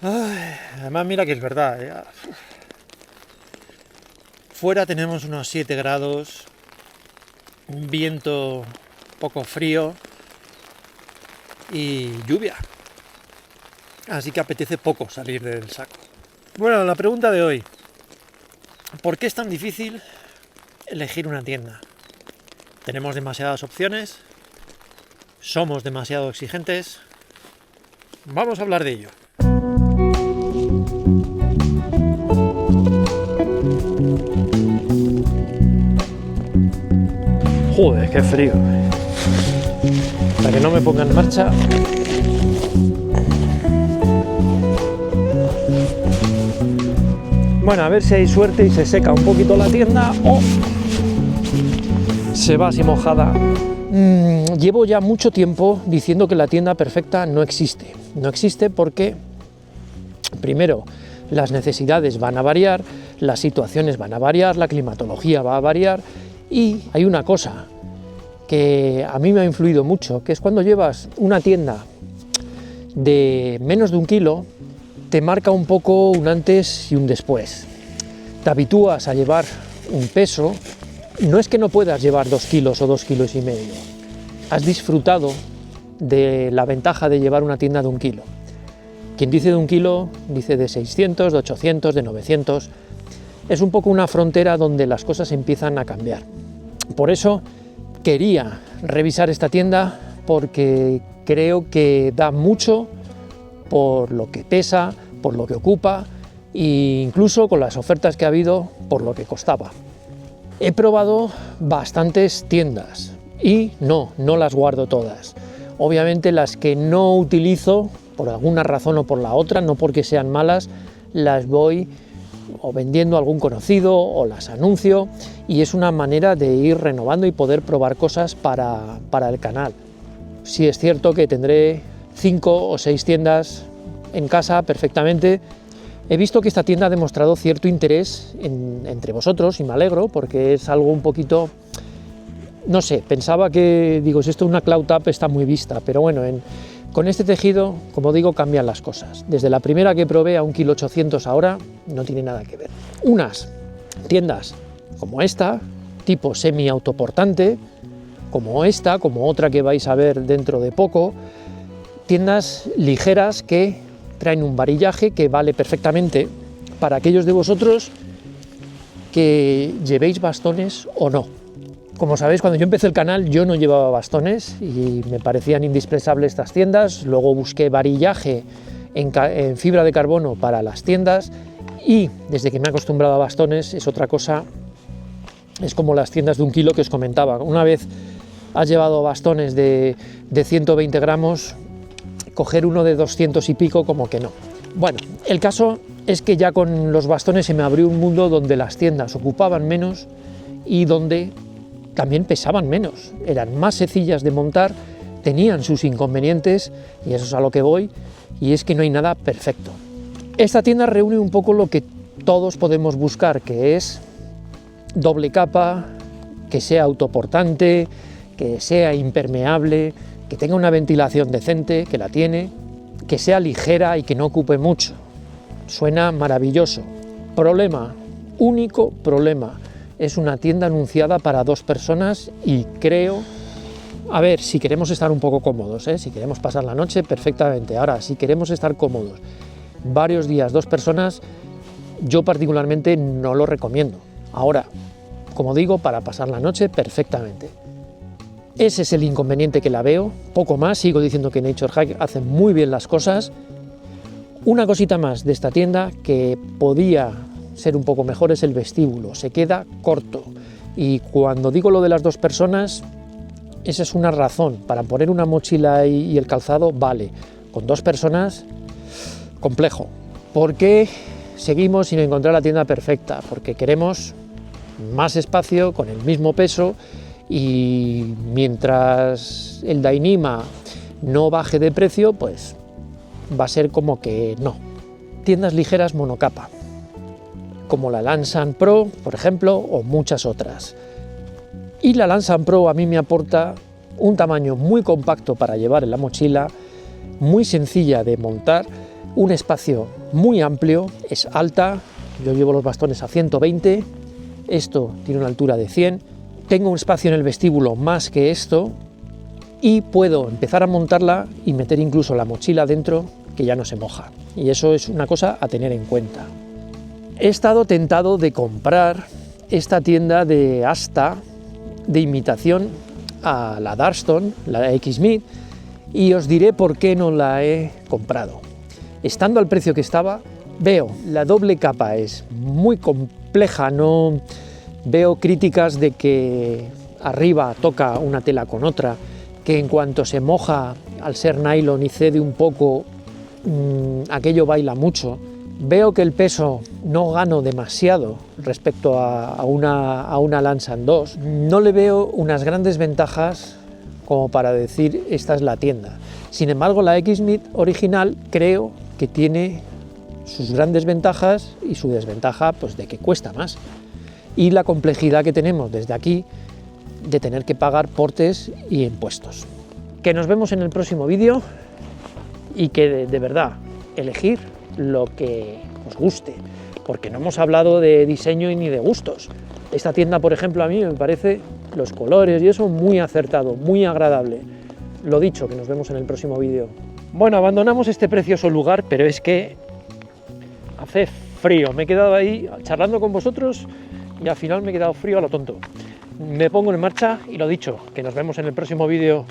Ay, además mira que es verdad, fuera tenemos unos 7 grados, un viento poco frío y lluvia. Así que apetece poco salir del saco. Bueno, la pregunta de hoy. ¿Por qué es tan difícil elegir una tienda? ¿Tenemos demasiadas opciones? ¿Somos demasiado exigentes? Vamos a hablar de ello. Joder, qué frío. Para que no me ponga en marcha. Bueno, a ver si hay suerte y se seca un poquito la tienda o se va así mojada. Llevo ya mucho tiempo diciendo que la tienda perfecta no existe. No existe porque, primero, las necesidades van a variar, las situaciones van a variar, la climatología va a variar y hay una cosa que a mí me ha influido mucho, que es cuando llevas una tienda de menos de 1 kilo, te marca un poco un antes y un después. Te habitúas a llevar un peso, no es que no puedas llevar 2 kilos o 2,5 kilos. Has disfrutado de la ventaja de llevar una tienda de 1 kilo. Quien dice de 1 kilo, dice de 600, de 800, de 900. Es un poco una frontera donde las cosas empiezan a cambiar. Por eso quería revisar esta tienda, porque creo que da mucho por lo que pesa, por lo que ocupa e incluso con las ofertas que ha habido por lo que costaba. He probado bastantes tiendas y no las guardo todas. Obviamente las que no utilizo por alguna razón o por la otra, no porque sean malas, las voy o vendiendo a algún conocido o las anuncio, y es una manera de ir renovando y poder probar cosas para el canal. Sí es cierto que tendré 5 o 6 tiendas en casa perfectamente. He visto que esta tienda ha demostrado cierto interés entre vosotros y me alegro, porque es algo un poquito, no sé, pensaba que, digo, si esto es una cloud app está muy vista, pero bueno, con este tejido, como digo, cambian las cosas. Desde la primera que probé a 1,8 kg ahora, no tiene nada que ver. Unas tiendas como esta, tipo semi-autoportante, como esta, como otra que vais a ver dentro de poco, tiendas ligeras que traen un varillaje que vale perfectamente para aquellos de vosotros que llevéis bastones o no. Como sabéis, cuando yo empecé el canal yo no llevaba bastones y me parecían indispensables estas tiendas. Luego busqué varillaje en fibra de carbono para las tiendas y desde que me he acostumbrado a bastones es otra cosa. Es como las tiendas de 1 kilo que os comentaba. Una vez has llevado bastones de 120 gramos, coger uno de 200 y pico como que no. Bueno, el caso es que ya con los bastones se me abrió un mundo donde las tiendas ocupaban menos y donde también pesaban menos, eran más sencillas de montar, tenían sus inconvenientes y eso es a lo que voy, y es que no hay nada perfecto. Esta tienda reúne un poco lo que todos podemos buscar, que es doble capa, que sea autoportante, que sea impermeable, que tenga una ventilación decente, que la tiene, que sea ligera y que no ocupe mucho. Suena maravilloso. Problema, único problema. Es una tienda anunciada para 2 personas y creo, a ver, si queremos estar un poco cómodos, si queremos pasar la noche, perfectamente. Ahora, si queremos estar cómodos varios días, 2 personas, yo particularmente no lo recomiendo. Ahora, como digo, para pasar la noche, perfectamente. Ese es el inconveniente que la veo, poco más. Sigo diciendo que Nature Hike hace muy bien las cosas. Una cosita más de esta tienda que podía ser un poco mejor es el vestíbulo, se queda corto, y cuando digo lo de las 2 personas, esa es una razón. Para poner una mochila y el calzado vale, con 2 personas complejo. ¿Por qué seguimos sin encontrar la tienda perfecta? Porque queremos más espacio con el mismo peso, y mientras el Dyneema no baje de precio, pues va a ser como que no. Tiendas ligeras monocapa, como la Lansan Pro, por ejemplo, o muchas otras. Y la Lansan Pro a mí me aporta un tamaño muy compacto para llevar en la mochila, muy sencilla de montar, un espacio muy amplio, es alta, yo llevo los bastones a 120, esto tiene una altura de 100, tengo un espacio en el vestíbulo más que esto y puedo empezar a montarla y meter incluso la mochila dentro, que ya no se moja, y eso es una cosa a tener en cuenta. He estado tentado de comprar esta tienda de asta de imitación a la Darstone, la X-Meet, y os diré por qué no la he comprado. Estando al precio que estaba, veo la doble capa es muy compleja, no veo críticas de que arriba toca una tela con otra, que en cuanto se moja al ser nylon y cede un poco, aquello baila mucho. Veo que el peso no gano demasiado respecto a una Lansan 2. No le veo unas grandes ventajas como para decir esta es la tienda. Sin embargo, la X-Meet original creo que tiene sus grandes ventajas y su desventaja, pues de que cuesta más. Y la complejidad que tenemos desde aquí de tener que pagar portes y impuestos. Que nos vemos en el próximo vídeo y que de verdad elegir lo que os guste, porque no hemos hablado de diseño y ni de gustos. Esta tienda, por ejemplo, a mí me parece los colores y eso muy acertado, muy agradable. Lo dicho, que nos vemos en el próximo vídeo. Bueno, abandonamos este precioso lugar, pero es que hace frío. Me he quedado ahí charlando con vosotros y al final me he quedado frío a lo tonto. Me pongo en marcha y lo dicho, que nos vemos en el próximo vídeo.